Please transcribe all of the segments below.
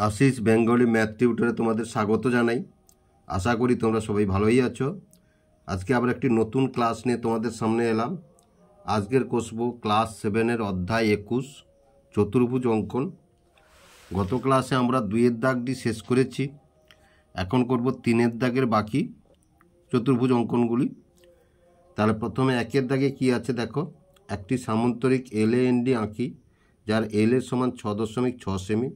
Ashis Bengali math টিউটরে তোমাদের স্বাগত জানাই। আশা করি তোমরা সবাই ভালোই আছো। আজকে আবার একটি নতুন ক্লাস নিয়ে তোমাদের সামনে এলাম। আজকের কষবো ক্লাস 7-এর অধ্যায় 21 চতুর্ভুজ অঙ্কন। গত ক্লাসে আমরা 2-এর দাগটি শেষ করেছি, এখন করব 3-এর দাগের বাকি চতুর্ভুজ অঙ্কনগুলি। তাহলে প্রথমে 1-এর দাগে কি আছে দেখো, একটি সামান্তরিক LAND আঁকি, যার LA সমান 6.6 সেমি,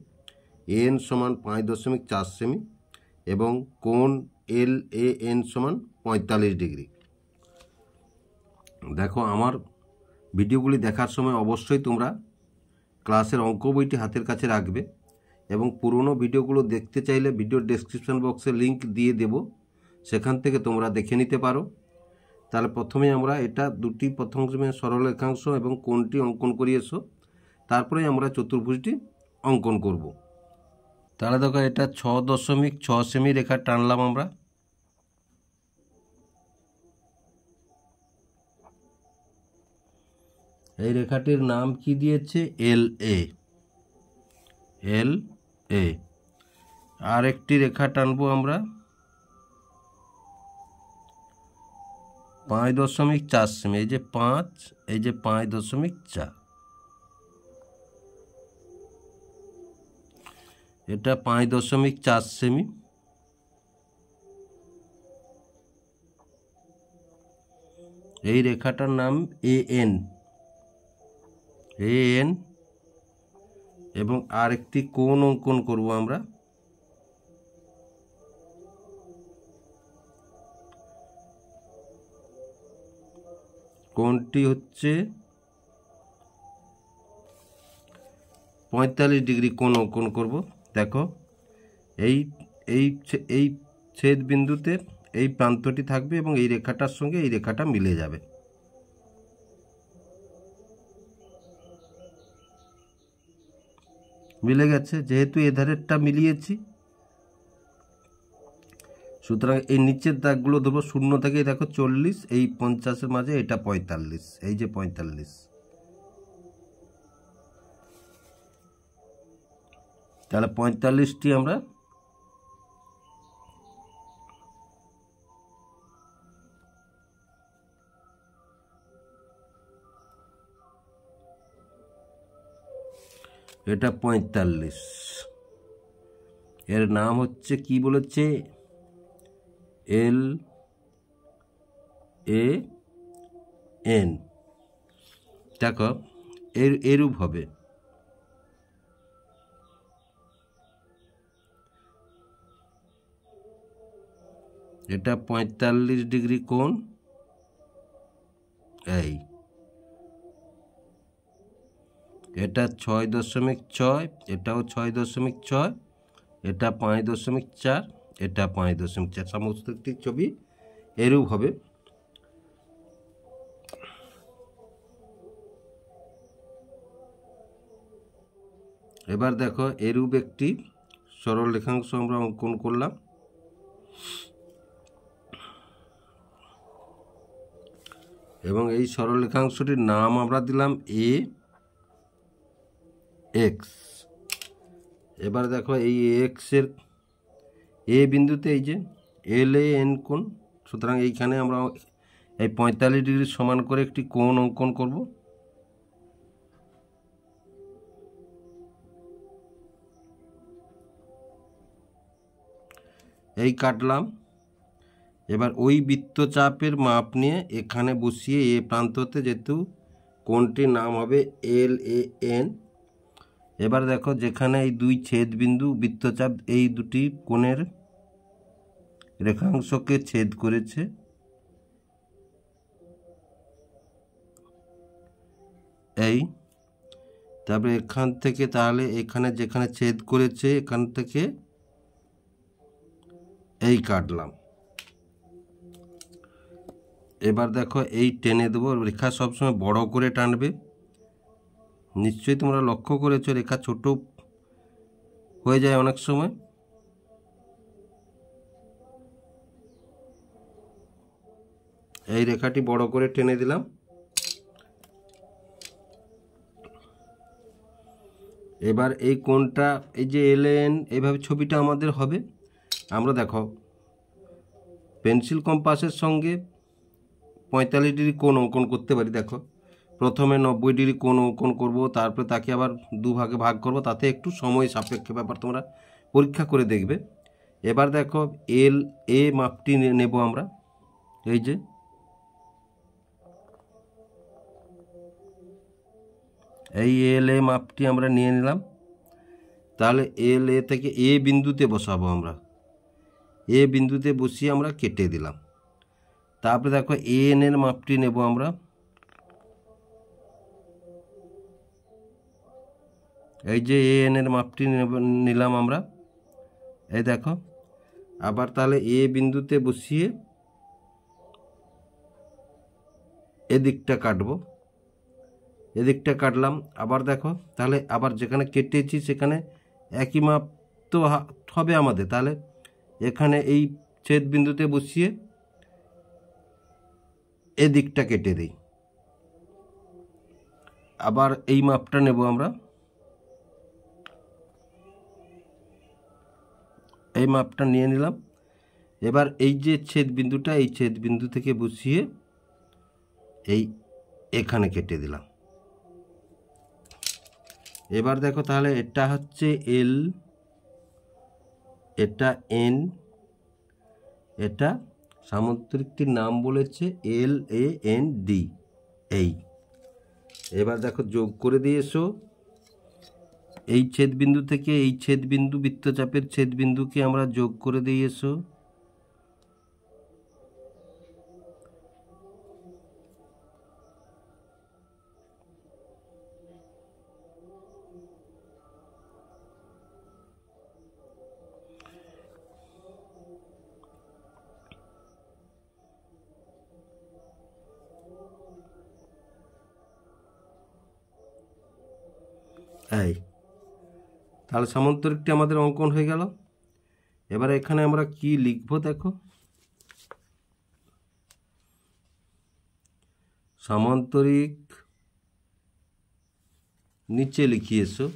AN সমান 5.4 সেমি এবং কোণ LAN সমান 45 ডিগ্রি। দেখো, আমার ভিডিওগুলি দেখার সময় অবশ্যই তোমরা ক্লাসের অঙ্ক বইটি হাতের কাছে রাখবে এবং পুরনো ভিডিওগুলো দেখতে চাইলে ভিডিওর ডেসক্রিপশন বক্সে লিংক দিয়ে দেব, সেখান থেকে তোমরা দেখে নিতে পারো। তাহলে প্রথমে আমরা এটা দুটি প্রথম সরলরেখাংশ এবং কোণটি অঙ্কন করিয়েছো, তারপরে আমরা চতুর্ভুজটি অঙ্কন করব। তাহলে দেখো, এটা 6.6 সেমি রেখা টানলাম আমরা। এই রেখাটির নাম কি দিয়েছে? LA। আর একটি রেখা টানবো আমরা 5.4 সেমি। এই যে 5, এই যে 5.4, এটা 5.4 সেমি। এই রেখাটার নাম AN এবং আর একটি কোণ অঙ্কন করব আমরা। কোণটি হচ্ছে 45 ডিগ্রি কোণ অঙ্কন করব। দেখো, এই এই এই ছেদ বিন্দুতে এই প্রান্তটি থাকবে এবং এই রেখাটার সঙ্গে এই রেখাটা মিলে যাবে। মিলে গেছে, যেহেতু এধারেরটা মিলিয়েছি, সুতরাং এই নিচের দাগগুলো দেবো 0 থেকে। দেখো 40, এই 50-এর মাঝে এটা 45, এই যে 45। তাহলে 45টি আমরা এটা 45, এর নাম হচ্ছে কি বলেছে? LAN। দেখো, এরূপ হবে। এটা 45 ডিগ্রি কোণ, এই এটা 6.6, এটাও 6.6, এটা 5.4, এটা 5.4, সমস্ত একটি ছবি এরূপ হবে। এবার দেখো, এরূপ একটি সরল রেখাংশ আমরা অঙ্কন করলাম এবং এই সরল রেখাংশটির নাম আমরা দিলাম AX। এবার দেখো, এই AX এর A বিন্দুতে এই যে LAN কোণ, সুতরাং এইখানে আমরা এই 45 ডিগ্রি সমান করে একটি কোণ অঙ্কন করব। এই কাটলাম। এবার ওই বৃত্তচাপের মাপ নিয়ে এখানে বসিয়ে এ প্রান্ততে, যেহেতু কোণটির নাম হবে LAN। এবার দেখো, যেখানে এই দুই ছেদ বিন্দু বৃত্তচাপ এই দুটি কোণের রেখাংশকে ছেদ করেছে, এই তারপরে এখান থেকে, তাহলে এখানে যেখানে ছেদ করেছে এখান থেকে এই কাটলাম। এবার দেখো, এই টেনে দেবো। রেখা সবসময় বড় করে টানবে। নিশ্চয়ই তোমরা লক্ষ্য করেছো, রেখা ছোট হয়ে যায় অনেক সময়। এই রেখাটি বড় করে টেনে দিলাম। এবার এই কোণটা, এই যে এলএন, এইভাবে ছবিটা আমাদের হবে। আমরা দেখো পেন্সিল কম্পাসের সঙ্গে 45 ডিগ্রি কোণ অঙ্কন করতে পারি। দেখো প্রথমে 90 ডিগ্রি কোণ অঙ্কন করব, তারপরে তাকে আবার দুভাগে ভাগ করব, তাতে একটু সময় সাপেক্ষ ব্যাপার, তোমরা পরীক্ষা করে দেখবে। এবার দেখো এল এ মাপটি নেব আমরা, এই যে এই এল এ মাপটি আমরা নিয়ে নিলাম। তাহলে এল এ থেকে এ বিন্দুতে বসাবো আমরা, এ বিন্দুতে বসিয়ে আমরা কেটে দিলাম। তারপরে দেখো এ এন এর মাপটি নেব আমরা, এই যে এ এন এর মাপটি নিলাম আমরা, এই দেখো। আবার তাহলে এ বিন্দুতে বসিয়ে এদিকটা কাটবো, এদিকটা কাটলাম। আবার দেখো তাহলে আবার যেখানে কেটেছি সেখানে একই মাপ তো হবে আমাদের, তাহলে এখানে এই ছেদ বিন্দুতে বসিয়ে এদিকটা কেটে দিই। আবার এই মাপটা নেব আমরা, এই মাপটা নিয়ে নিলাম। এবার এই যে ছেদ বিন্দুটা, এই ছেদ বিন্দু থেকে বসিয়ে এই এখানে কেটে দিলাম। এবার দেখো তাহলে এটা হচ্ছে এল, এটা এন, এটা সামুদ্রিকটির নাম বলেছে এল এ এন ডি, এই। এবার দেখো যোগ করে দিয়ে এসো, এই ছেদ বিন্দু থেকে এই ছেদ বিন্দু, বৃত্তচাপের ছেদ বিন্দুকে আমরা যোগ করে দিয়ে এসো। এই তাহলে সামান্তরিকটি আমাদের অঙ্কন হয়ে গেল। এবার এখানে আমরা কি লিখব দেখো, সামান্তরিক নিচে লিখিয়ে এসো।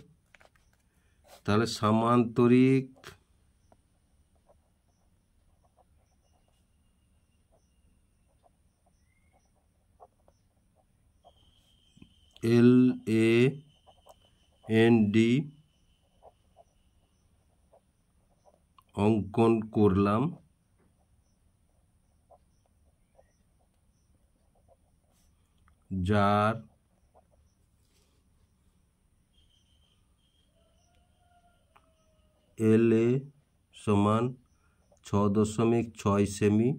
তাহলে সামান্তরিক এল এ এন ডি অঙ্কন করলাম, যার এল এ সমান 6.6 সেমি।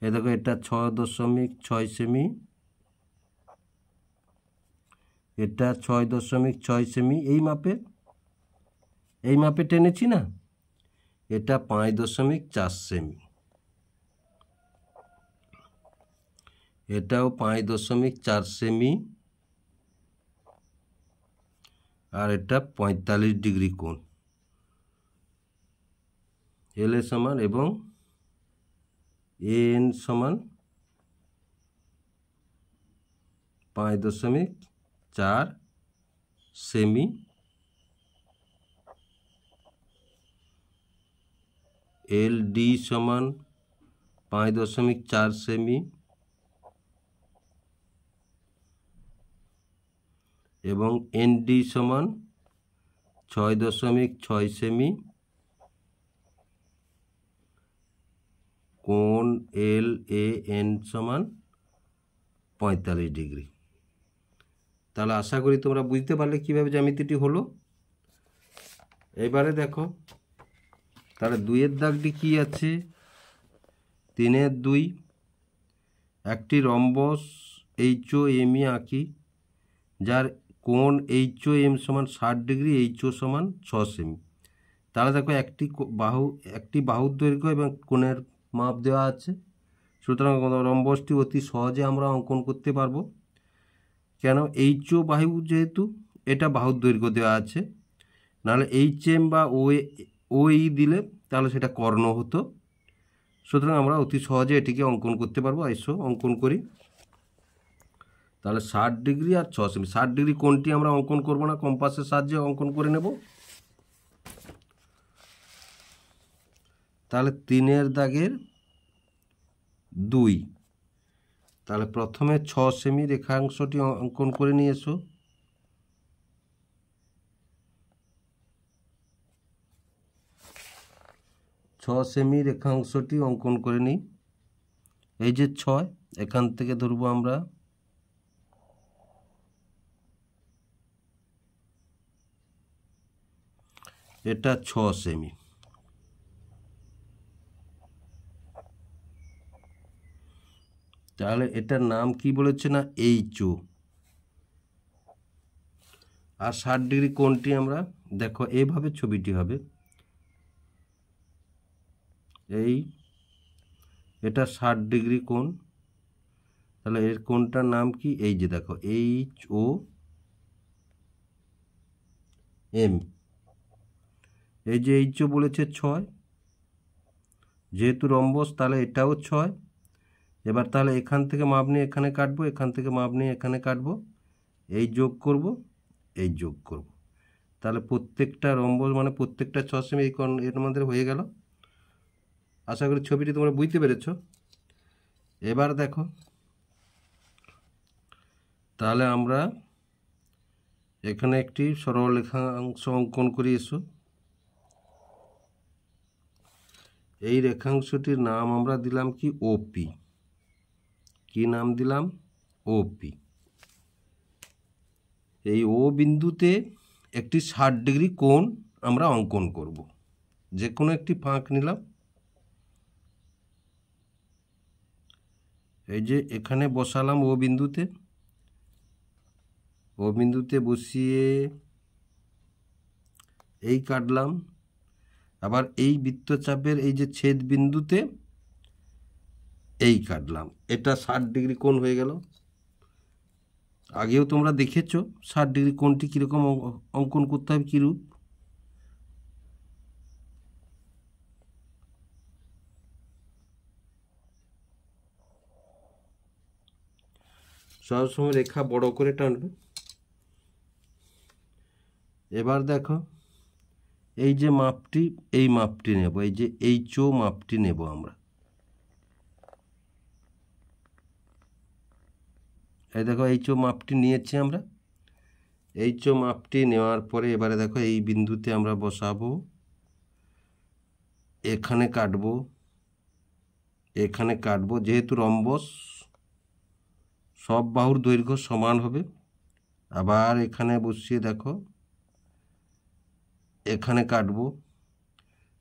এ দেখো এটা 6.6 সেমি, এটা 6.6 সেমি। এই মাপে টেনেছি না, এটা 5.4 সেমি, এটাও 5.4 সেমি, আর এটা 45 ডিগ্রি কোণ। এল এ সমান এবং এন সমান 5.4 সেমি, এল ডি সমান 5.4 সেমি, এবং এন ডি সমান 6.6 সেমি। কোণ এল এ এন সমান 45 ডিগ্রি। তাহলে আশা করি তোমরা বুঝতে পারলে কীভাবে জ্যামিতিটি হলো। এবারে দেখো তাহলে 2-এর দাগটি কী আছে, 3-2, একটি রম্বস এইচও এমই আঁকি, যার কোণ এইচও এম সমান 60 ডিগ্রি, এইচও সমান 6 সেমি। তাহলে দেখো একটি বাহুর দৈর্ঘ্য এবং কোণের মাপ দেওয়া আছে, সুতরাং রম্বসটি অতি সহজে আমরা অঙ্কন করতে পারবো। কেন, এইচও বাহু, যেহেতু এটা বাহুর দৈর্ঘ্য দেওয়া আছে, নাহলে এইচ এম বা ও ই দিলে তাহলে সেটা কর্ণ হতো। সুতরাং আমরা অতি সহজে এটিকে অঙ্কন করতে পারবো। এসো অঙ্কন করি। তাহলে 60 ডিগ্রি আর 6 সেমি। 60 ডিগ্রি কোণটি আমরা অঙ্কন করব না, কম্পাসের সাহায্যে অঙ্কন করে নেব। তাহলে 3-এর দাগের 2, তাহলে প্রথমে 6 সেমি রেখাংশটি অঙ্কন করে নিয়ে এসো। সেমি রেখাংশটি অঙ্কন করে নিই। এই যে 6, এখান থেকে ধরবো আমরা এটা 6 সেমি। তাহলে এটার নাম কি বলেছে না, এইচও। আর 60 ডিগ্রি কোণটি আমরা দেখো এইভাবে ছবিটি হবে, এটা 60 ডিগ্রি কোণ। তাহলে এর কোণটার নাম কি, এই যে দেখো এইচও এম। এই যে এইচও বলেছে 6, যেহেতু রম্বস তাহলে এটাও 6। এবার তাহলে এখান থেকে মাপ নিয়ে এখানে কাটবো, এখান থেকে মাপ নিয়ে এখানে কাটবো, এই যোগ করব, এই যোগ করব। তাহলে প্রত্যেকটা রম্বস মানে প্রত্যেকটা 6 সেমি এই কোণ এর মধ্যে হয়ে গেল। আশা করি ছবিটি তোমরা বুঝতে পেরেছো। এবার দেখো, তাহলে আমরা এখানে একটি সরলরেখাংশ অঙ্কন করি। এসো, এই রেখাংশটির নাম আমরা দিলাম কি, ওপি। কি নাম দিলাম, ওপি। এই ও বিন্দুতে একটি 60 ডিগ্রি কোণ আমরা অঙ্কন করব। যে কোনো একটি ফাঁক নিলাম, এই যে এখানে বসালাম ও বিন্দুতে। ও বিন্দুতে বসিয়ে এই কাটলাম। আবার এই বৃত্তচাপের এই যে ছেদ বিন্দুতে এই কাটলাম। এটা 60 ডিগ্রি কোণ হয়ে গেল। আগেও তোমরা দেখেছো 60 ডিগ্রি কোণটি কীরকম অঙ্কন করতে হবে, কীরূপ। সবসময় রেখা বড় করে টানবে। এবার দেখো, এই যে মাপটি, এই মাপটি নেব, এই যে এইচও মাপটি নেব আমরা। এই দেখো এইচও মাপটি নিয়েছি আমরা। এইচও মাপটি নেওয়ার পরে এবারে দেখো এই বিন্দুতে আমরা বসাবো, এখানে কাটবো, এখানে কাটবো। যেহেতু রম্বস সব বাহুর দৈর্ঘ্য সমান হবে। আবার এখানে বসিয়ে দেখো এখানে কাটবো।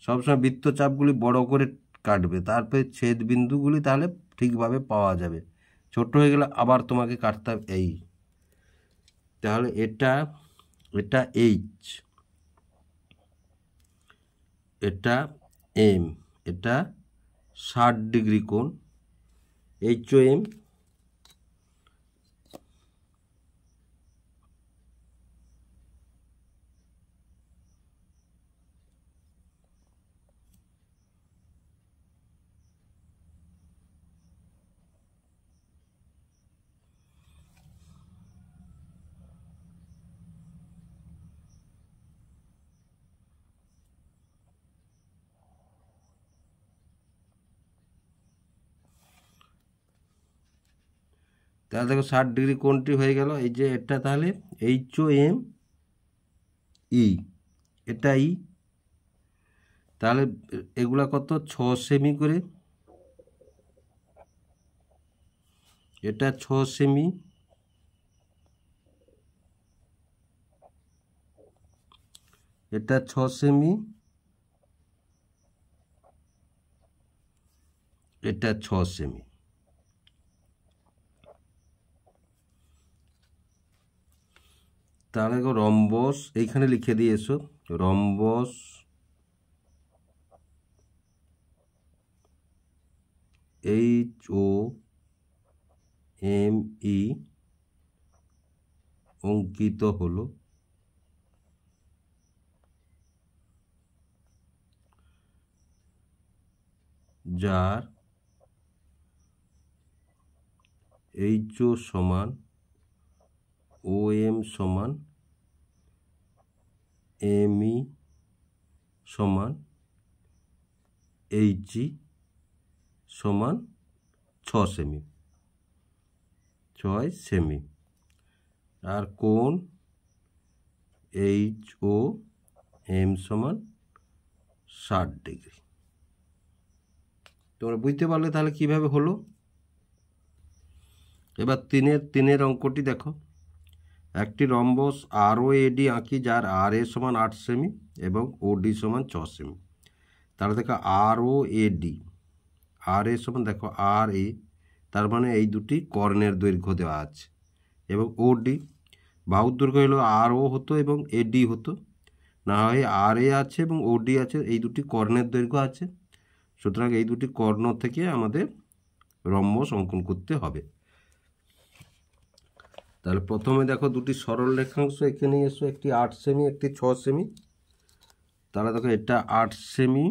সবসময় বৃত্তচাপগুলি বড় করে কাটবে, তারপরে ছেদ বিন্দুগুলি তাহলে ঠিকভাবে পাওয়া যাবে। ছোট হয়ে গেলে আবার তোমাকে কাটতে হবে। এই তাহলে এটা এইচ, এটা এম, এটা 60 ডিগ্রি কোণ, এইচও এম। তাহলে দেখো 60 ডিগ্রি কোণটি হয়ে গেল। এই যে এটা তাহলে এইচও এম ই, এটা ই। তাহলে এগুলা কত, 6 সেমি করে। এটা 6 সেমি, এটা 6 সেমি, এটা 6 সেমি। তাহলে রম্বস এইখানে লিখে দিয়ে এসো, রম্বস এইচও এম ই অঙ্কিত হলো। যার এইচও সমান ও এম সমান এম ই সমান এইচ ই সমান 6 সেমি, 6 সেমি। আর কোণ এইচ ও এম সমান 60 ডিগ্রি। তোমরা বুঝতে পারলে তাহলে কিভাবে হলো। এবার তিনের অঙ্কটি দেখো। একটি রম্বস আর ও এডি আঁকি, যার আর এ সমান 8 সেমি এবং ওডি সমান 6 সেমি। তাহলে দেখো আর ও এডি, আর এ সমান দেখো আর এ, তার মানে এই দুটি কর্ণের দৈর্ঘ্য দেওয়া আছে, এবং ওডি বাহুর দৈর্ঘ্য হলো আর ও হতো এবং এডি হতো, না হয় আর এ আছে এবং ওডি আছে, এই দুটি কর্ণের দৈর্ঘ্য আছে। সুতরাং এই দুটি কর্ণ থেকে আমাদের রম্বস অঙ্কন করতে হবে। তাহলে প্রথমে দেখো দুটি সরল রেখাংশ এখানে এসো, একটি 8 সেমি একটি 6 সেমি। তাহলে দেখো এটা 8 সেমি,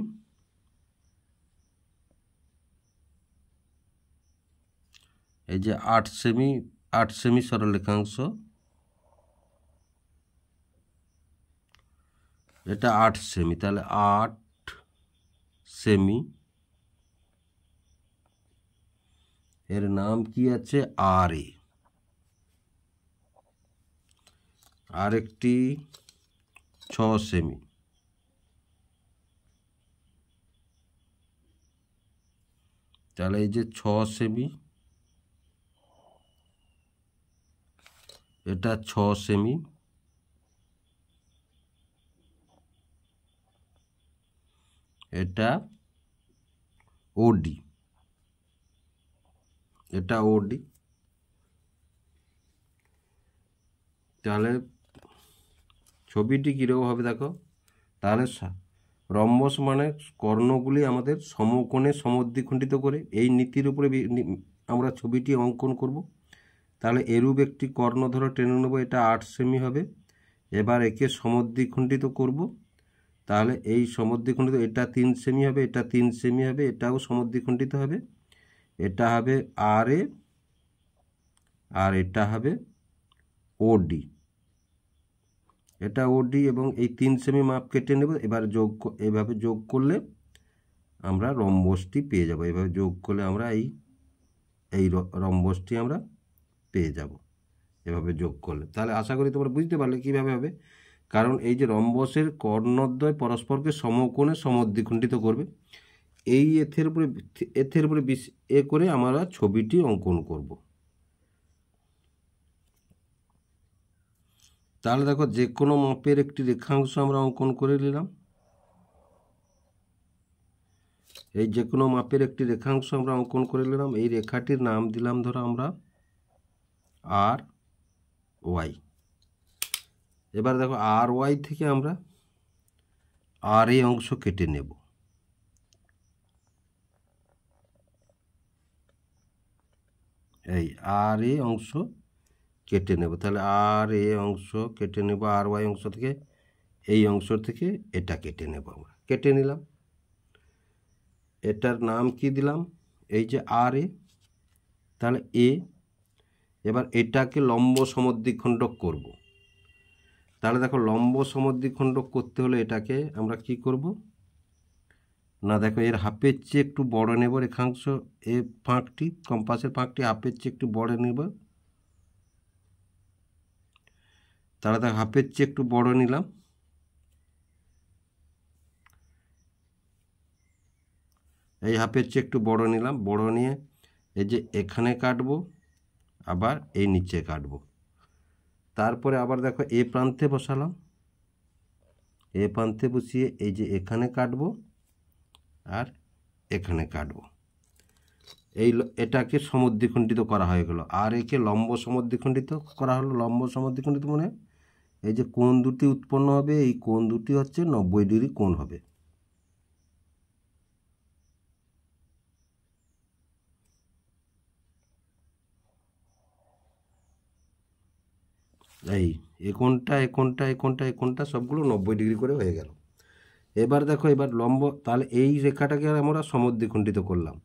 এই যে 8 সেমি সরল রেখাংশ, এটা 8 সেমি। তাহলে 8 সেমি, এর নাম কি আছে আর এ। আর একটি 6 সেমি, তাহলে এই যে 6 সেমি, এটা 6 সেমি, এটা ওডি, এটা ওডি। তাহলে ছবিটি কীরকম হবে দেখো। তাহলে রম্বস মানে কর্ণগুলি আমাদের সমকোণে সমদ্বিখণ্ডিত করে, এই নীতির উপরে আমরা ছবিটি অঙ্কন করব। তাহলে এরূপ একটি কর্ণ ধরো টেনে নেব, এটা 8 সেমি হবে। এবার একে সমদ্বিখণ্ডিত করব। তাহলে এই সমদ্বিখণ্ডিত, এটা 3 সেমি হবে, এটা 3 সেমি হবে, এটাও সমদ্বিখণ্ডিত হবে। এটা হবে আর এ, আর এটা হবে ওডি, এটা ওডি, এবং এই 3 সেমি মাপ কেটে নেব। এবার এভাবে যোগ করলে আমরা রম্বসটি পেয়ে যাব। এভাবে যোগ করলে আমরা এই রম্বসটি আমরা পেয়ে যাব, এভাবে যোগ করলে। তাহলে আশা করি তোমরা বুঝতে পারলে কীভাবে হবে। কারণ এই যে রম্বসের কর্ণদ্বয় পরস্পরকে সমকোণে সমদ্বিখণ্ডিত করবে, এই এর উপরে এ করে আমরা ছবিটি অঙ্কন করব। তাহলে দেখো যে কোনো মাপের একটি রেখাংশ আমরা অঙ্কন করে নিলাম। এই যে কোনো মাপের একটি রেখাংশ আমরা অঙ্কন করে নিলাম। এই রেখাটির নাম দিলাম ধরো আমরা আর ওয়াই। এবার দেখো আর ওয়াই থেকে আমরা আর এ অংশ কেটে নেব। এই আর এ অংশ কেটে নেব। তাহলে আর এ অংশ কেটে নেব, আর ওয়াই অংশ থেকে, এই অংশ থেকে এটা কেটে নেব। আমরা কেটে নিলাম। এটার নাম কি দিলাম, এই যে আর এ। তাহলে এ, এবার এটাকে লম্ব সমদ্বিখণ্ডক করব। তাহলে দেখো লম্ব সমদ্বিখণ্ডক করতে হলে এটাকে আমরা কি করব না, দেখো এর হাফের চেয়ে একটু বড় নেব রেখাংশ, এ ফাঁকটি, কম্পাসের ফাঁকটি হাফের চেয়ে একটু বড় নেব। তাহলে দেখো হাফের চেয়ে একটু বড় নিলাম। এই হাফের চেয়ে একটু বড় নিলাম, বড় নিয়ে এই যে এখানে কাটবো, আবার এই নিচে কাটবো। তারপরে আবার দেখো এ প্রান্তে বসালাম, এ প্রান্তে বসিয়ে এই যে এখানে কাটবো আর এখানে কাটবো। এটাকে সমদ্বিখণ্ডিত করা হয়ে গেল। আর একে লম্ব সমদ্বিখণ্ডিত করা হলো। লম্ব সমদ্বিখণ্ডিত মানে এই যে কোণ দুটি উৎপন্ন হবে, এই কোণ দুটি হচ্ছে 90 ডিগ্রি কোণ হবে। এই কোণটা সবগুলো 90 ডিগ্রি করে হয়ে গেল। এবার দেখো, এবার লম্ব, তাহলে এই রেখাটাকে আমরা সমদ্বিখণ্ডিত করলাম।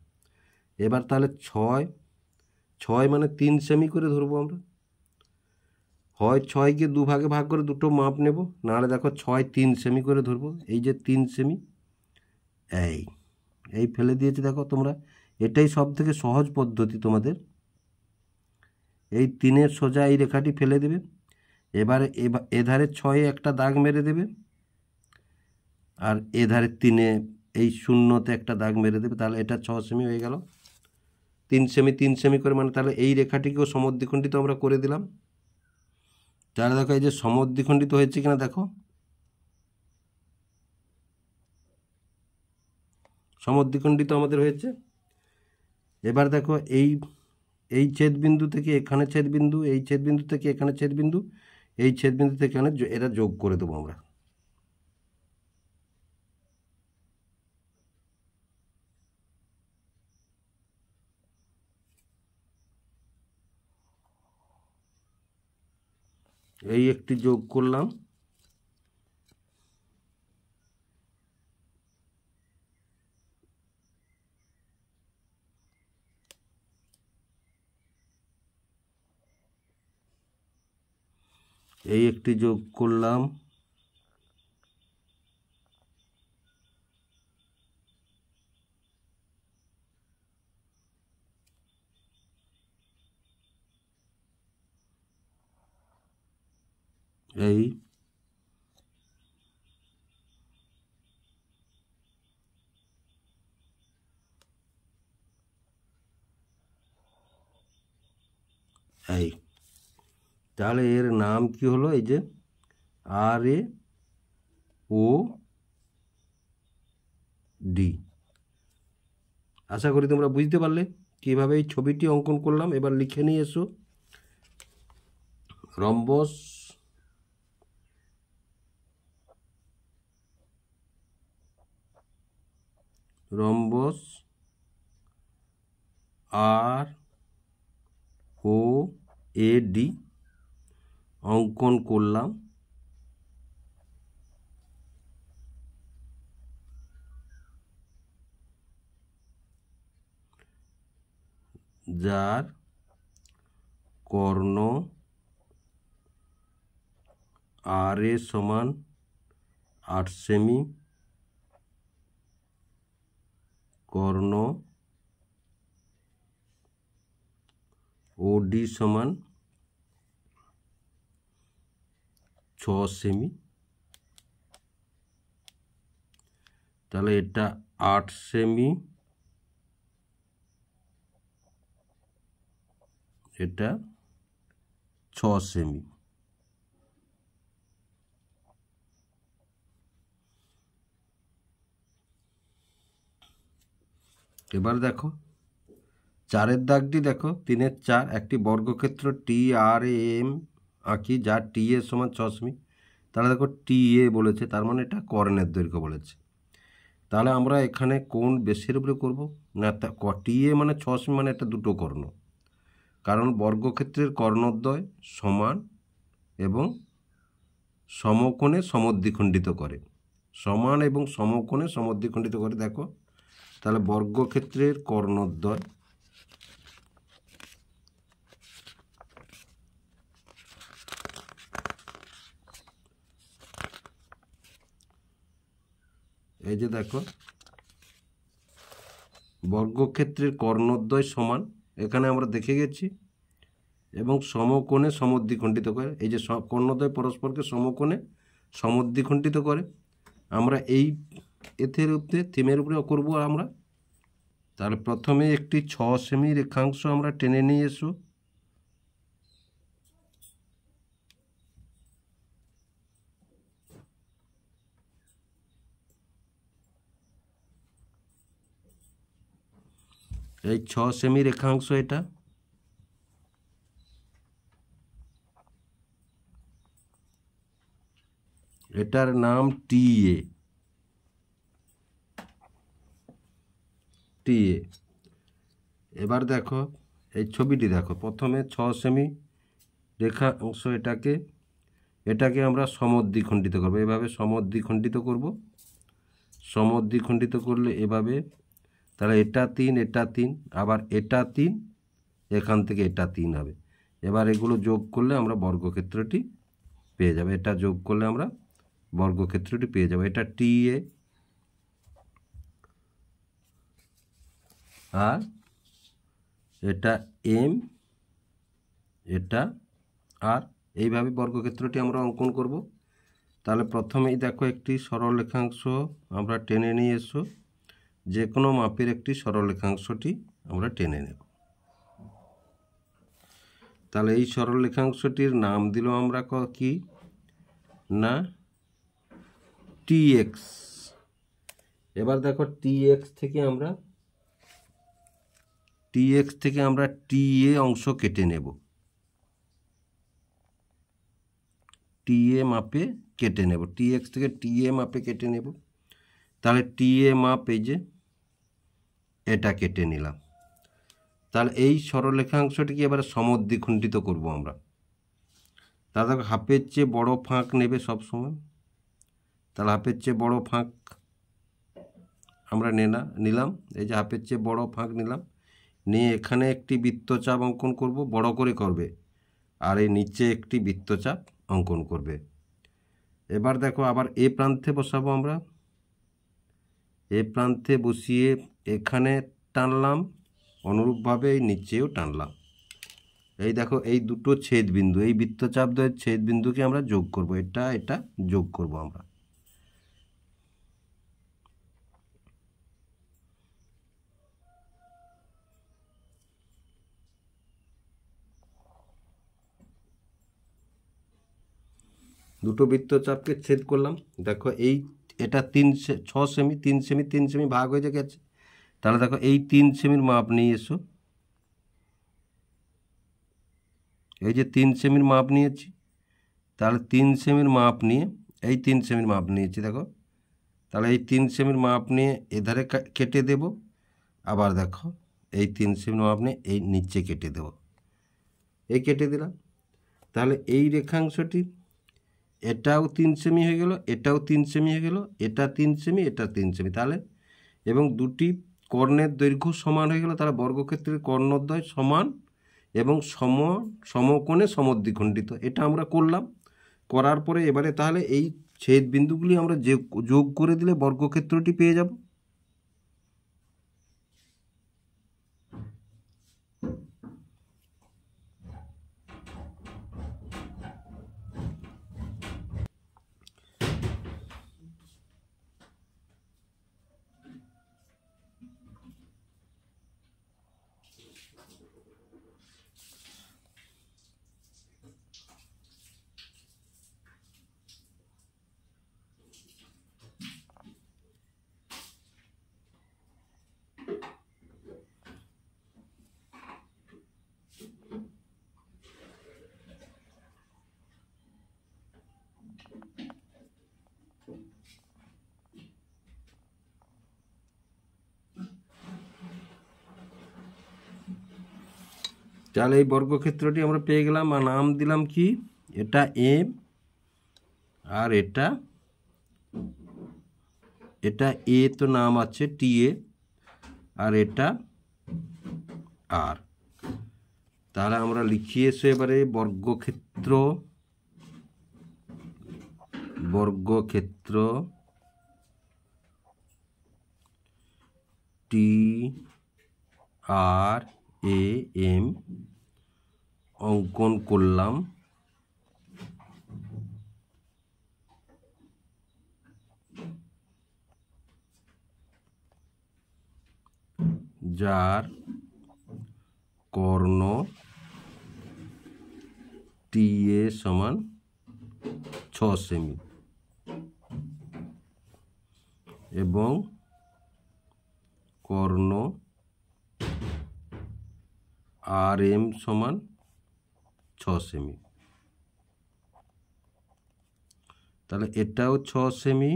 এবার তাহলে 6 মানে 3 সেমি করে ধরবো আমরা। হয় 6কে 2 ভাগে ভাগ করে দুটো মাপ নেব, নাহলে দেখো 6 3 সেমি করে ধরবো। এই যে 3 সেমি, এই ফেলে দিয়েছি দেখো তোমরা। এটাই সব থেকে সহজ পদ্ধতি তোমাদের। এই 3-এর সোজা এই রেখাটি ফেলে দেবে। এবারে এধারে 6-এ একটা দাগ মেরে দেবে, আর এধারে 3-এ এই 0-তে একটা দাগ মেরে দেবে। তাহলে এটা 6 সেমি হয়ে গেল। 3 সেমি 3 সেমি করে, মানে তাহলে এই রেখাটিকেও সমদ্বিখণ্ডিত আমরা করে দিলাম। তাহলে দেখো এই যে সমদ্বিখণ্ডিত হয়েছে কিনা দেখো, সমদ্বিখণ্ডিত আমাদের হয়েছে। এবার দেখো এই ছেদবিন্দু থেকে এখানে ছেদবিন্দু, এই ছেদবিন্দু থেকে এখানে ছেদবিন্দু, এই ছেদবিন্দু থেকে এখানে, এটা যোগ করে দেবো আমরা। এই একটি যোগ করলাম, এই একটি যোগ করলাম, এই এই তাহলে এর নাম কি হলো? এই যে RAOD। আশা করি তোমরা বুঝতে পারলে কীভাবে এই ছবিটি অঙ্কন করলাম। এবার লিখে নিয়ে এসো, রম্বস রম্বস ROAD অঙ্কন করলাম। যার কর্ণ RA সমান 8 সেমি, কর্ণ OD সমান 6 সেমি। তাহলে এটা 8 সেমি, এটা 6 সেমি। এবার দেখো 4-এর দাগটি দেখো, 3-এর 4, একটি বর্গক্ষেত্র TRAM আঁকি, যার TA সমান 6 সেমি। তাহলে দেখো TA বলেছে, তার মানে এটা কর্ণের দৈর্ঘ্য বলেছে। তাহলে আমরা এখানে কোন বেসের উপরে করব না, TA মানে 6 সেমি, মানে এটা দুটো কর্ণ, কারণ বর্গক্ষেত্রের কর্ণদ্বয় সমান এবং সমকোণে সমদ্বিখণ্ডিত করে, সমান এবং সমকোণে সমদ্বিখণ্ডিত করে। দেখো তাহলে বর্গক্ষেত্রের কর্ণদ্বয় এই যে দেখো বর্গক্ষেত্রের কর্ণদ্বয় সমান, এখানে আমরা দেখে গেছি, এবং সমকোণে সমদ্বিখণ্ডিত করে। এই যে কর্ণদ্বয় পরস্পরকে সমকোণে সমদ্বিখণ্ডিত করে। আমরা এই এর উপরে থিমের উপরে করবো আমরা। তাহলে প্রথমে একটি 6 সেমি রেখাংশ আমরা টেনে নিয়ে এসো, এই 6 সেমি রেখাংশ, এটা এটার নাম TA। এবার দেখো এই ছবিটি দেখো, প্রথমে 6 সেমি রেখাংশ, এটাকে আমরা সমদ্বিখণ্ডিত করব, এভাবে সমদ্বিখণ্ডিত করব। সমদ্বিখণ্ডিত করলে এভাবে, তাহলে এটা 3, এটা 3, আবার এটা 3, এখান থেকে এটা 3 হবে। এবার এগুলো যোগ করলে আমরা বর্গক্ষেত্রটি পেয়ে যাব। এটা যোগ করলে আমরা বর্গক্ষেত্রটি পেয়ে যাব। এটা টি এ আর এটা এম, এটা আর, এইভাবে বর্গক্ষেত্রটি আমরা অঙ্কন করব। তাহলে প্রথমেই দেখো একটি সরলরেখাংশ আমরা টেনে নিয়ে এসো। যে কোনো মাপের একটি সরলরেখাংশটি আমরা টেনে নেব। তাহলে এই সরলরেখাংশটির নাম দিল আমরা কি না টিএক্স। এবার দেখো টিএক্স থেকে আমরা টিএ অংশ কেটে নেব। টিএ মাপে কেটে নেব, টিএক্স থেকে টিএ মাপে কেটে নেব। তাহলে টিএ মাপ এই যে এটা কেটে নিলাম। তাহলে এই সরলরেখাংশটিকে এবারে সমদ্বিখণ্ডিত করব আমরা। তাহলে দেখো হাফের চেয়ে বড় ফাঁক নেবে সব সময়। তাহলে হাফের চেয়ে বড় ফাঁক আমরা নিলাম। এই যে হাফের চেয়ে বড় ফাঁক নিলাম, নিয়ে এখানে একটি বৃত্তচাপ অঙ্কন করব, বড় করে করবে, আর এই নিচে একটি বৃত্তচাপ অঙ্কন করবে। এবার দেখো আবার এ প্রান্তে বসাবো আমরা। এ প্রান্তে বসিয়ে এখানে টানলাম, অনুরূপভাবে এই নিচেও টানলাম। এই দেখো এই দুটো ছেদবিন্দু, এই বৃত্তচাপ দ্বয়ের ছেদবিন্দুকে আমরা যোগ করব। এটা যোগ করব আমরা। দুটো বৃত্তচাপকে ছেদ করলাম। দেখো এটা 6 সেমি, 3 সেমি 3 সেমি ভাগ হয়ে গেছে। তাহলে দেখো এই 3 সেমির মাপ নিয়ে এসো। এই যে 3 সেমির মাপ নিয়েছি, তাহলে 3 সেমির মাপ নিয়ে এই 3 সেমির মাপ নিয়েছি দেখো। তাহলে এই 3 সেমির মাপ নিয়ে এধারে কেটে দেব। আবার দেখো এই 3 সেমির মাপ নিয়ে এই নিচে কেটে দেব। এই কেটে দিলাম। তাহলে এই রেখাংশটি এটাও 3 সেমি হয়ে গেল, এটাও 3 সেমি হয়ে গেল, এটা 3 সেমি, এটা 3 সেমি। তাহলে এবং দুটি কর্ণের দৈর্ঘ্য সমান হয়ে গেল। তাহলে বর্গক্ষেত্রের কর্ণদ্বয় সমান এবং সমকোণে সমদ্বিখণ্ডিত। এটা আমরা করলাম। করার পরে এবারে তাহলে এই ছেদ বিন্দুগুলি আমরা যোগ করে দিলে বর্গক্ষেত্রটি পেয়ে যাব। তাহলে এই বর্গক্ষেত্রটি আমরা পেয়ে গেলাম, আর নাম দিলাম কি, এটা এম আর এটা এ তো নাম আছে টি এ, আর এটা আর। তাহলে আমরা লিখি এসে এবারে বর্গক্ষেত্র টি আর এ এম অঙ্কন করলাম। যার কর্ণ টি এ সমান 6 সেমি এবং কর্ণ আর এম সমান 6 সেমি। তাহলে এটাও 6 সেমি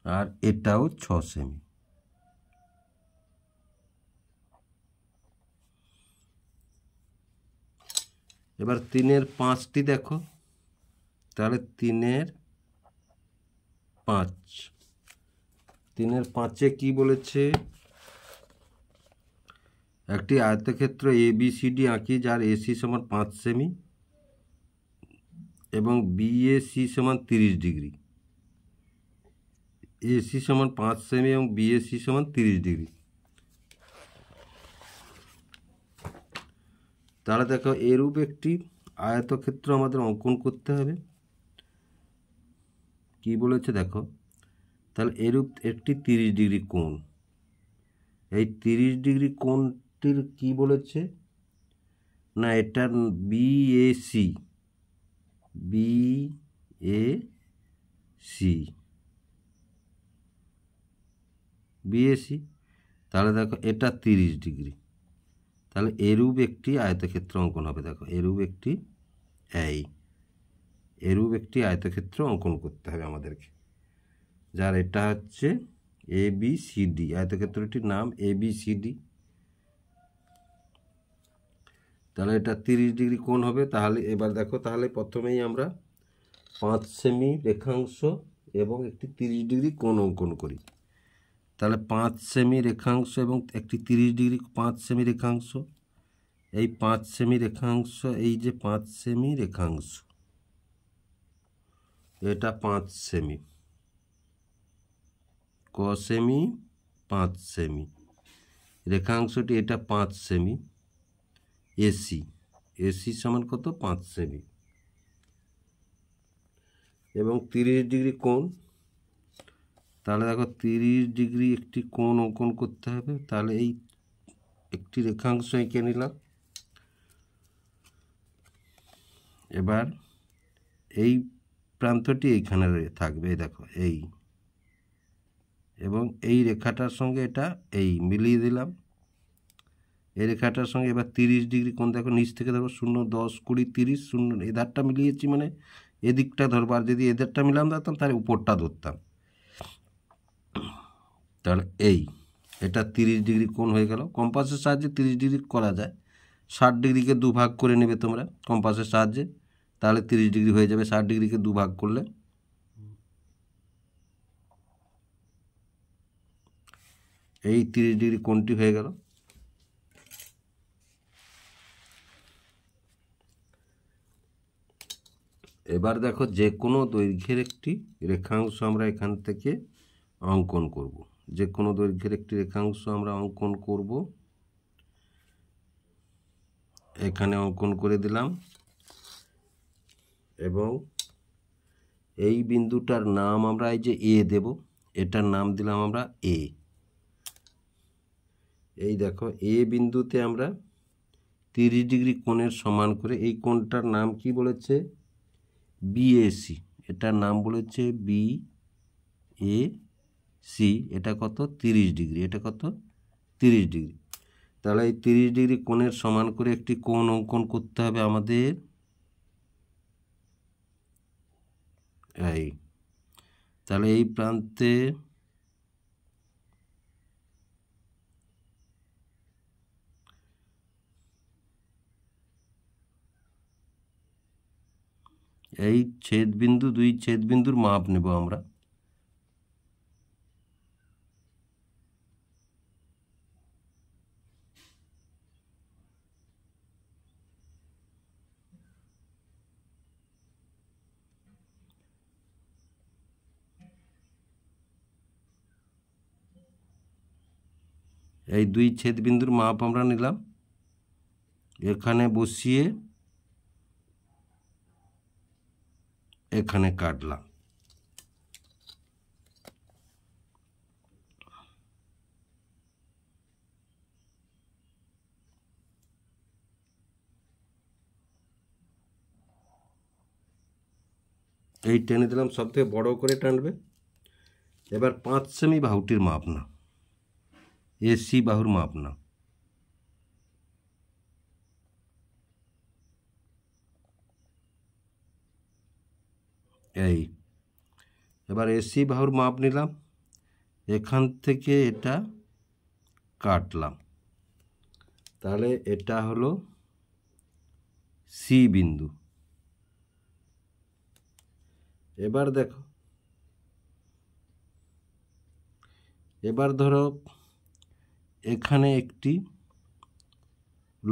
আর এটাও 6 সেমি। এবার 3-এর 5টি দেখো। তাহলে 3-এর 5, 3-এর 5-এ কি বলেছে, একটি আয়তক্ষেত্র ABCD আঁকি, যার AC সমান 5 সেমি এবং BAC সমান 30 ডিগ্রি। AC সমান 5 সেমি এবং BAC সমান 30 ডিগ্রি। তাহলে দেখো এরূপ একটি আয়তক্ষেত্র আমাদের অঙ্কন করতে হবে। কি বলেছে দেখো, তাহলে এরূপ একটি 30 ডিগ্রি কোণ, এই 30 ডিগ্রি কোণটির কি বলেছে না, এটার BAC তাহলে দেখো এটা 30 ডিগ্রি। তাহলে এরূপ একটি আয়তক্ষেত্র অঙ্কন হবে। দেখো এরূপ একটি আয়তক্ষেত্র অঙ্কন করতে হবে আমাদেরকে, যার এটা হচ্ছে ABCD, আয়তক্ষেত্রটির নাম ABCD। তাহলে এটা 30 ডিগ্রি কোণ হবে। তাহলে এবার দেখো, তাহলে প্রথমেই আমরা 5 সেমি রেখাংশ এবং একটি 30 ডিগ্রি কোণ অঙ্কন করি। তাহলে 5 সেমি রেখাংশ এবং একটি 30 ডিগ্রি, 5 সেমি রেখাংশ, এই 5 সেমি রেখাংশ, এই যে 5 সেমি রেখাংশ, এটা 5 সেমি, ক সেমি 5 সেমি রেখাংশটি, এটা 5 সেমি। এসি সমান কত, 5 সেমি এবং 30 ডিগ্রি কোণ। তাহলে দেখো 30 ডিগ্রি একটি কোণ অঙ্কন করতে হবে। তাহলে এই একটি রেখাংশ এঁকে নিলাম। এবার এই প্রান্তটি এইখানে থাকবে, দেখো এই, এবং এই রেখাটার সঙ্গে এটা এই মিলিয়ে দিলাম এই রেখাটার সঙ্গে। এবার 30 ডিগ্রি কোণ, দেখো নিচ থেকে দেখো 0, 10, 20, 30, 0, এই ধারটা মিলিয়েছি, মানে এদিকটা ধরবো, আর যদি এদেরটা মিলাম ধরতাম তাহলে উপরটা ধরতাম। তাহলে এটা 30 ডিগ্রি কোণ হয়ে গেল। কম্পাসের সাহায্যে 30 ডিগ্রি করা যায়। 60 ডিগ্রিকে 2 ভাগ করে নেবে তোমরা কম্পাসের সাহায্যে, তাহলে 30 ডিগ্রি হয়ে যাবে 60 ডিগ্রিকে 2 ভাগ করলে। এই 30 ডিগ্রি কোণটি হয়ে গেল। এবার দেখো যে কোনো দৈর্ঘ্যের একটি রেখাংশ আমরা এখান থেকে অঙ্কন করব। যে কোনো দৈর্ঘ্যের একটি রেখাংশ আমরা অঙ্কন করব। এখানে অঙ্কন করে দিলাম এবং এই বিন্দুটার নাম আমরা এই যে এ দেব, এটার নাম দিলাম আমরা এ। এই দেখো এ বিন্দুতে আমরা 30 ডিগ্রি কোণের সমান করে, এই কোণটার নাম কি বলেছে, বিএসি, এটার নাম বলেছে বিএসি। এটা কত, 30 ডিগ্রি, এটা কত, 30 ডিগ্রি। তাহলে এই 30 ডিগ্রি কোণের সমান করে একটি কোণ অঙ্কন করতে হবে আমাদের। তাহলে এই প্রান্তে এই ছেদবিন্দু, 2 ছেদবিন্দুর মাপ নেব আমরা। এই 2 ছেদবিন্দুর মাপ আমরা নিলাম, এখানে বসিয়ে এখানে কাটলাম। এই টেনে দিলাম, সব থেকে বড় করে টানবে। এবার 5 সেমি বাহুটির মাপ না, এসি বাহুর মাপ না। এবার এসি বাহুর মাপ নিলাম, এখান থেকে এটা কাটলাম। তাহলে এটা হলো সি বিন্দু। এবার দেখো, এবার ধরো এখানে একটি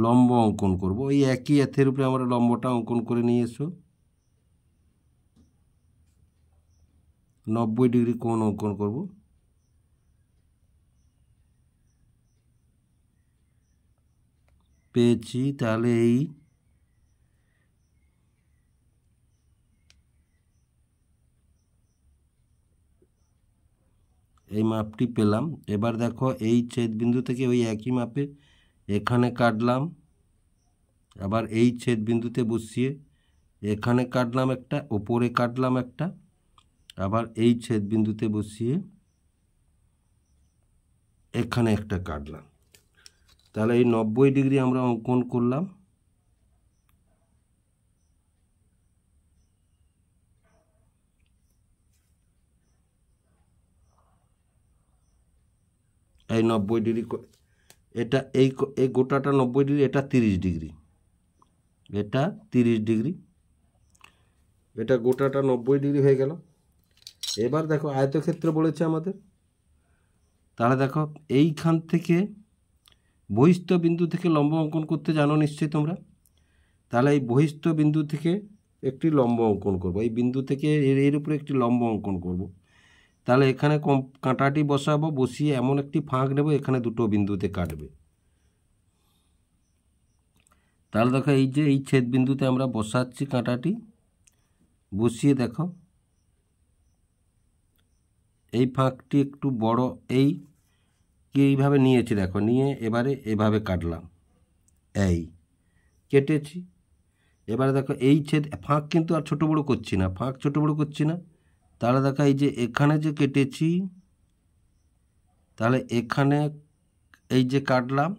লম্ব অঙ্কন করব। ওই একই এথের উপরে আমরা লম্বটা অঙ্কন করে নিয়ে এসো। 90 ডিগ্রি কোণ অঙ্কন করব। পেয়েছি। তাহলে এই মাপটি পেলাম। এবার দেখো এই ছেদবিন্দু থেকে ওই একই মাপে এখানে কাটলাম, আবার এই ছেদবিন্দুতে বসিয়ে এখানে কাটলাম একটা, ওপরে কাটলাম একটা, আবার এই ছেদবিন্দুতে বসিয়ে এখানে একটা কাটলাম। তাহলে এই 90 ডিগ্রি আমরা অঙ্কন করলাম। এই 90 ডিগ্রি, এটা এই গোটাটা 90 ডিগ্রি, এটা 30 ডিগ্রি, এটা 30 ডিগ্রি, এটা গোটাটা 90 ডিগ্রি হয়ে গেল। এবার দেখো আয়তক্ষেত্র বলেছে আমাদের। তাহলে দেখো এইখান থেকে বহিস্থ বিন্দু থেকে লম্ব অঙ্কন করতে জানো নিশ্চয়ই তোমরা। তাহলে এই বহিস্থ বিন্দু থেকে একটি লম্ব অঙ্কন করব, এই বিন্দু থেকে এর উপরে একটি লম্ব অঙ্কন করব। তাহলে এখানে কাঁটাটি বসাবো, বসিয়ে এমন একটি ফাঁক নেব, এখানে দুটো বিন্দুতে কাটবে। তাহলে দেখো এই যে এই ছেদ বিন্দুতে আমরা বসাচ্ছি কাঁটাটি, বসিয়ে দেখো এই ফাঁকটি একটু বড়, এইভাবে নিয়েছি দেখো, নিয়ে এবারে এভাবে কাটলাম, এই কেটেছি। এবারে দেখো এই ফাঁক কিন্তু আর ছোট বড় করছি না, ফাঁক ছোট বড় করছি না। তাহলে দেখো এই যে এখানে যে কেটেছি, তাহলে এখানে এই যে কাটলাম,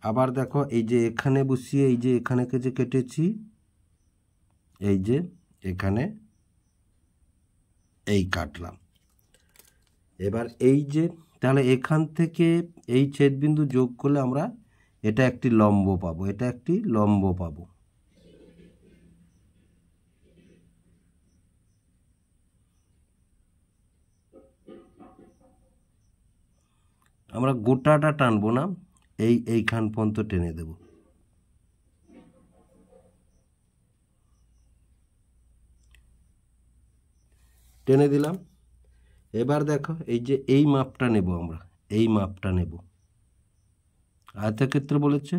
আবার দেখো এই যে এখানে বসিয়ে এই যে এখানেকে যে কেটেছি, এই যে এখানে এই কাটলাম। এবার এই যে তাহলে এখান থেকে এই ছেদবিন্দু যোগ করলে আমরা এটা একটি লম্ব পাবো, এটা একটি লম্ব পাবো। আমরা গোটাটা টানবো না, এইখান পর্যন্ত টেনে দেব। টেনে দিলাম। এবার দেখো এই যে এই মাপটা নেব, আমরা এই মাপটা নেব। আয়তক্ষেত্র বলেছে,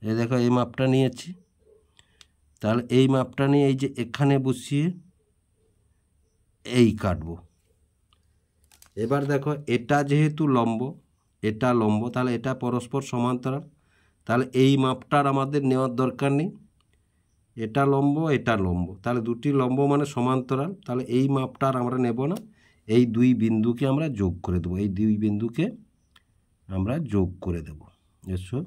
এই দেখো এই মাপটা নিয়েছি। তাহলে এই মাপটা নিয়ে এই যে এখানে বসিয়ে এই কাটবো। এবার দেখো এটা যেহেতু লম্ব, এটা লম্ব, তাহলে এটা পরস্পর সমান্তরাল, তাহলে এই মাপটার আমাদের নেওয়ার দরকার নেই। এটা লম্ব, এটা লম্ব, তাহলে দুটি লম্ব মানে সমান্তরাল, তাহলে এই মাপটার আমরা নেব না। এই দুই বিন্দুকে আমরা যোগ করে দেবো, এই দুই বিন্দুকে আমরা যোগ করে দেব। এসো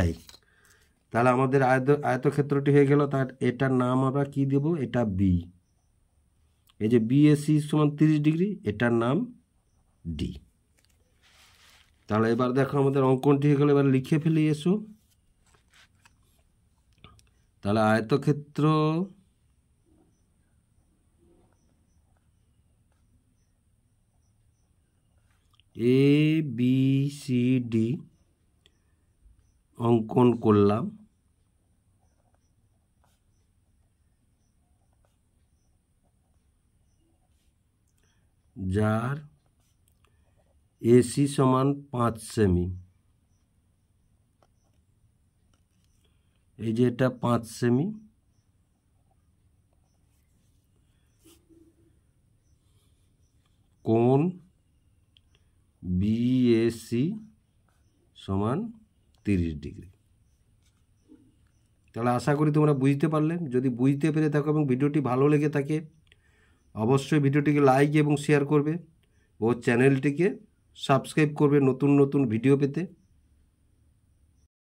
এই, তাহলে আমাদের আয়তক্ষেত্রটি হয়ে গেল। তার এটার নাম আমরা কি দেব, এটা বি। এই যে বিএসি সমান 30 ডিগ্রি, এটার নাম ডি। তাহলে এবার দেখো আমাদের অঙ্কনটি হয়ে গেল। এবার লিখে ফেলি, এসো। তাহলে আয়তক্ষেত্র এ বি সি ডি অঙ্কন করলাম। যার এসি সমান 5 সেমি, এই যে এটা 5 সেমি, কোণ বিএসি সমান 30 ডিগ্রি। তাহলে আশা করি তোমরা বুঝতে পারলে। যদি বুঝতে পেরে থাকো এবং ভিডিওটি ভালো লেগে থাকে, অবশ্যই ভিডিওটিকে লাইক এবং শেয়ার করবে ও চ্যানেলটিকে সাবস্ক্রাইব করবে নতুন নতুন ভিডিও পেতে।